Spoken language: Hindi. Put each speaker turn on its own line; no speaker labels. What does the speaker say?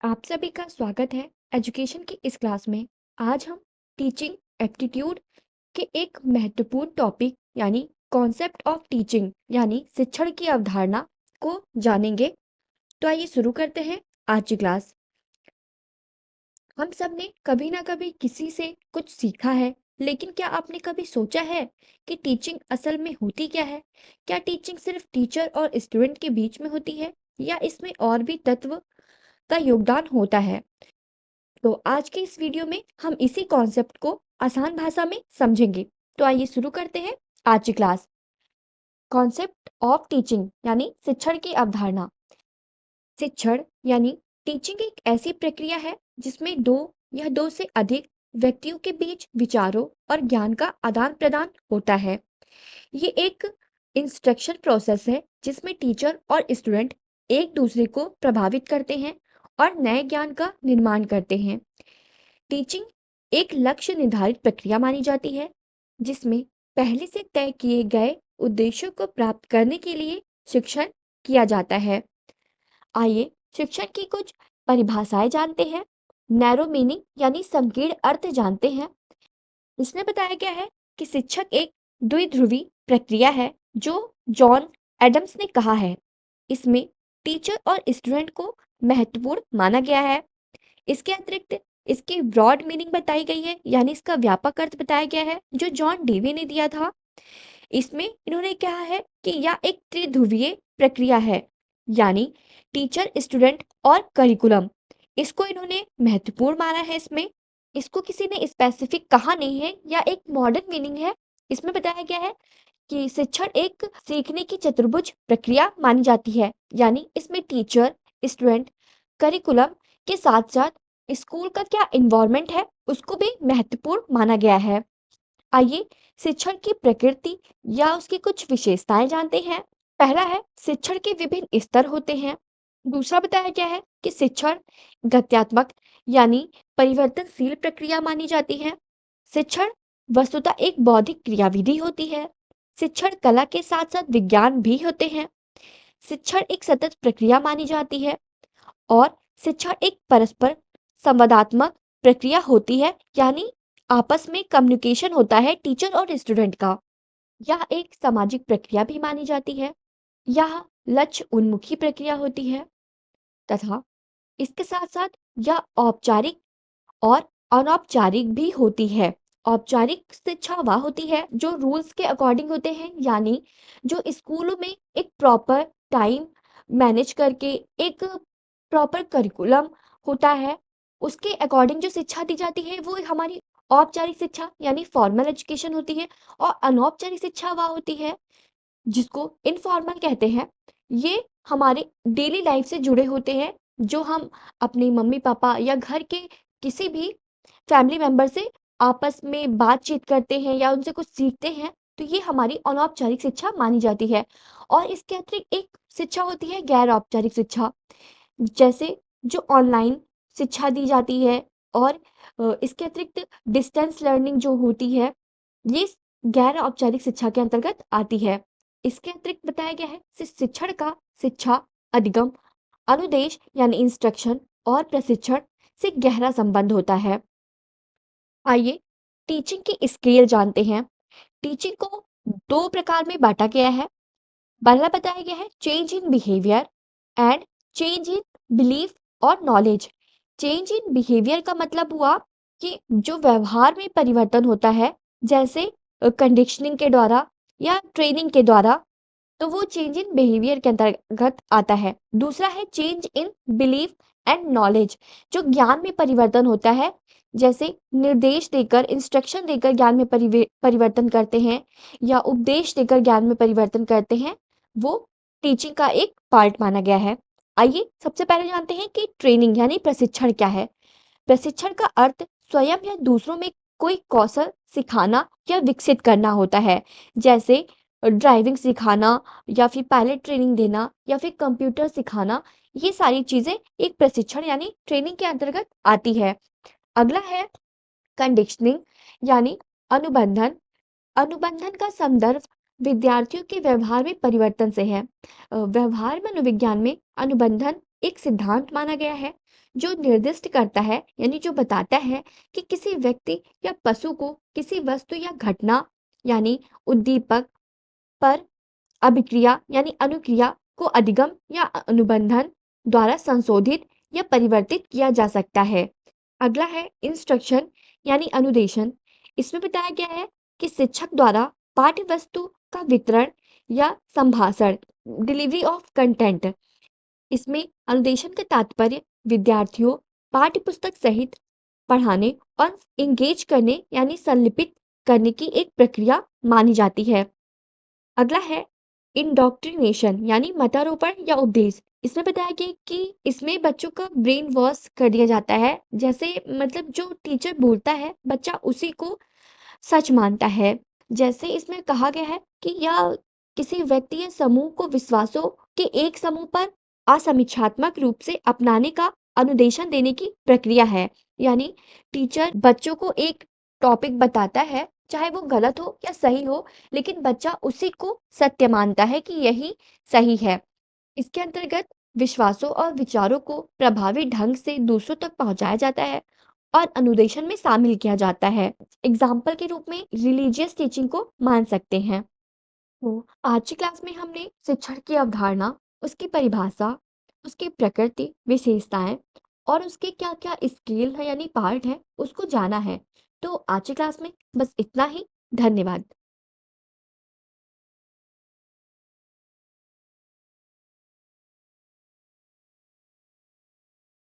आप सभी का स्वागत है एजुकेशन की इस क्लास में। आज हम टीचिंग एप्टीट्यूड के एक महत्वपूर्ण टॉपिक यानी कॉन्सेप्ट ऑफ टीचिंग यानी शिक्षण की अवधारणा को जानेंगे। तो आइए शुरू करते हैं आज की क्लास। हम सब ने कभी ना कभी किसी से कुछ सीखा है, लेकिन क्या आपने कभी सोचा है कि टीचिंग असल में होती क्या है? क्या टीचिंग सिर्फ टीचर और स्टूडेंट के बीच में होती है या इसमें और भी तत्व का योगदान होता है? तो आज के इस वीडियो में हम इसी कॉन्सेप्ट को आसान भाषा में समझेंगे। तो आइए शुरू करते हैं आज की क्लास। कॉन्सेप्ट ऑफ टीचिंग यानी शिक्षण की अवधारणा। शिक्षण यानी टीचिंग एक ऐसी प्रक्रिया है जिसमें दो या दो से अधिक व्यक्तियों के बीच विचारों और ज्ञान का आदान प्रदान होता है। ये एक इंस्ट्रक्शन प्रोसेस है जिसमें टीचर और स्टूडेंट एक दूसरे को प्रभावित करते हैं और नए ज्ञान का निर्माण करते हैं। टीचिंग एक लक्ष्य निर्धारित प्रक्रिया मानी जाती है जिसमें पहले से तय किए गए उद्देश्यों को प्राप्त करने के लिए शिक्षण किया जाता है। आइए शिक्षण की कुछ परिभाषाएं जानते हैं। नैरो मीनिंग यानी संकीर्ण अर्थ जानते हैं। इसमें बताया गया है कि शिक्षक एक द्विध्रुवी प्रक्रिया है जो जॉन एडम्स ने कहा है। इसमें टीचर और स्टूडेंट को महत्वपूर्ण माना गया है। इसके अतिरिक्त इसकी ब्रॉड मीनिंग बताई गई है यानी इसका व्यापक अर्थ बताया गया है जो जॉन डेवी ने दिया था। इसमें इन्होंने कहा है कि यह एक त्रिध्रुवीय प्रक्रिया है यानी टीचर स्टूडेंट और करिकुलम। इसको इन्होंने महत्वपूर्ण माना है। इसको किसी ने स्पेसिफिक कहा नहीं है या एक मॉडर्न मीनिंग है। इसमें बताया गया है कि शिक्षण एक सीखने की चतुर्भुज प्रक्रिया मानी जाती है यानी इसमें टीचर स्टूडेंट करिकुलम के साथ साथ स्कूल का क्या इन्वायरमेंट है उसको भी महत्वपूर्ण माना गया है। आइए शिक्षण की प्रकृति या उसकी कुछ विशेषताएं जानते हैं। पहला है शिक्षण के विभिन्न स्तर होते हैं। दूसरा बताया गया है कि शिक्षण गत्यात्मक यानी परिवर्तनशील प्रक्रिया मानी जाती है। शिक्षण वस्तुतः एक बौद्धिक क्रियाविधि होती है। शिक्षण कला के साथ साथ विज्ञान भी होते हैं। शिक्षण एक सतत प्रक्रिया मानी जाती है और शिक्षण एक परस्पर संवादात्मक प्रक्रिया होती है यानी आपस में कम्युनिकेशन होता है टीचर और स्टूडेंट का। यह एक सामाजिक प्रक्रिया भी मानी जाती है। यह लक्ष्य उन्मुखी प्रक्रिया होती है तथा इसके साथ साथ यह औपचारिक और अनौपचारिक भी होती है। औपचारिक शिक्षा वह होती है जो रूल्स के अकॉर्डिंग होते हैं यानी जो स्कूलों में एक प्रॉपर टाइम मैनेज करके एक प्रॉपर करिकुलम होता है उसके अकॉर्डिंग जो शिक्षा दी जाती है वो हमारी औपचारिक शिक्षा यानी फॉर्मल एजुकेशन होती है। और अनौपचारिक शिक्षा वह होती है जिसको इनफॉर्मल कहते हैं। ये हमारे डेली लाइफ से जुड़े होते हैं जो हम अपनी मम्मी पापा या घर के किसी भी फैमिली मेंबर से आपस में बातचीत करते हैं या उनसे कुछ सीखते हैं। तो ये हमारी अनौपचारिक शिक्षा मानी जाती है। और इसके अतिरिक्त एक शिक्षा होती है गैर औपचारिक शिक्षा, जैसे जो ऑनलाइन शिक्षा दी जाती है। और इसके अतिरिक्त डिस्टेंस लर्निंग जो होती है ये गैर औपचारिक शिक्षा के अंतर्गत आती है। इसके अतिरिक्त बताया गया है शिक्षण का शिक्षा अधिगम अनुदेश यानी इंस्ट्रक्शन और प्रशिक्षण से गहरा संबंध होता है। आइए टीचिंग की स्केल जानते हैं। टीचिंग को दो प्रकार में बांटा गया है। पहला बताया गया है change in behaviour and change in belief और नॉलेज। चेंज इन बिहेवियर का मतलब हुआ कि जो व्यवहार में परिवर्तन होता है जैसे कंडीशनिंग के द्वारा या ट्रेनिंग के द्वारा, तो वो चेंज इन बिहेवियर के अंतर्गत आता है। दूसरा है change in belief and knowledge, जो ज्ञान में परिवर्तन होता है जैसे निर्देश देकर इंस्ट्रक्शन देकर ज्ञान में परिवर्तन करते हैं या उपदेश देकर ज्ञान में परिवर्तन करते हैं, वो टीचिंग का एक पार्ट माना गया है। आइए सबसे पहले जानते हैं कि ट्रेनिंग यानी प्रशिक्षण क्या है। प्रशिक्षण का अर्थ स्वयं या दूसरों में कोई कौशल सिखाना या विकसित करना होता है, जैसे ड्राइविंग सिखाना या फिर पायलट ट्रेनिंग देना या फिर कंप्यूटर सिखाना। ये सारी चीजें एक प्रशिक्षण यानी ट्रेनिंग के अंतर्गत आती है। अगला है कंडीशनिंग यानी अनुबंधन। अनुबंधन का संदर्भ विद्यार्थियों के व्यवहार में परिवर्तन से है। व्यवहार मनोविज्ञान में अनुबंधन एक सिद्धांत माना गया है जो निर्दिष्ट करता है यानी जो बताता है कि किसी व्यक्ति या पशु को किसी वस्तु या घटना यानी उद्दीपक पर अभिक्रिया यानी अनुक्रिया को अधिगम या अनुबंधन द्वारा संशोधित या परिवर्तित किया जा सकता है। अगला है इंस्ट्रक्शन यानी अनुदेशन। इसमें बताया गया है कि शिक्षक द्वारा पाठ्य वस्तु का वितरण या संभाषण डिलीवरी ऑफ कंटेंट। इसमें अनुदेशन का तात्पर्य विद्यार्थियों पाठ्य पुस्तक सहित पढ़ाने और इंगेज करने यानी संलिपित करने की एक प्रक्रिया मानी जाती है। अगला है इंडोक्ट्रिनेशन यानी मतारोपण या उपदेश। इसमें बताया गया कि इसमें बच्चों का ब्रेन वॉश कर दिया जाता है। जैसे मतलब जो टीचर बोलता है बच्चा उसी को सच मानता है। जैसे इसमें कहा गया है कि यह किसी व्यक्ति या समूह को विश्वासों के एक समूह पर असमीक्षात्मक रूप से अपनाने का अनुदेशन देने की प्रक्रिया है। यानी टीचर बच्चों को एक टॉपिक बताता है, चाहे वो गलत हो या सही हो, लेकिन बच्चा उसी को सत्य मानता है कि यही सही है। इसके अंतर्गत विश्वासों और विचारों को प्रभावी ढंग से दूसरों तक पहुंचाया जाता है और अनुदेशन में शामिल किया जाता है। एग्जाम्पल के रूप में रिलीजियस टीचिंग को मान सकते हैं। तो आज की क्लास में हमने शिक्षण की अवधारणा, उसकी परिभाषा, उसकी प्रकृति, विशेषताएं और उसके क्या-क्या स्केल है यानी पार्ट है, उसको जाना है। तो आज की क्लास में बस इतना ही। धन्यवाद।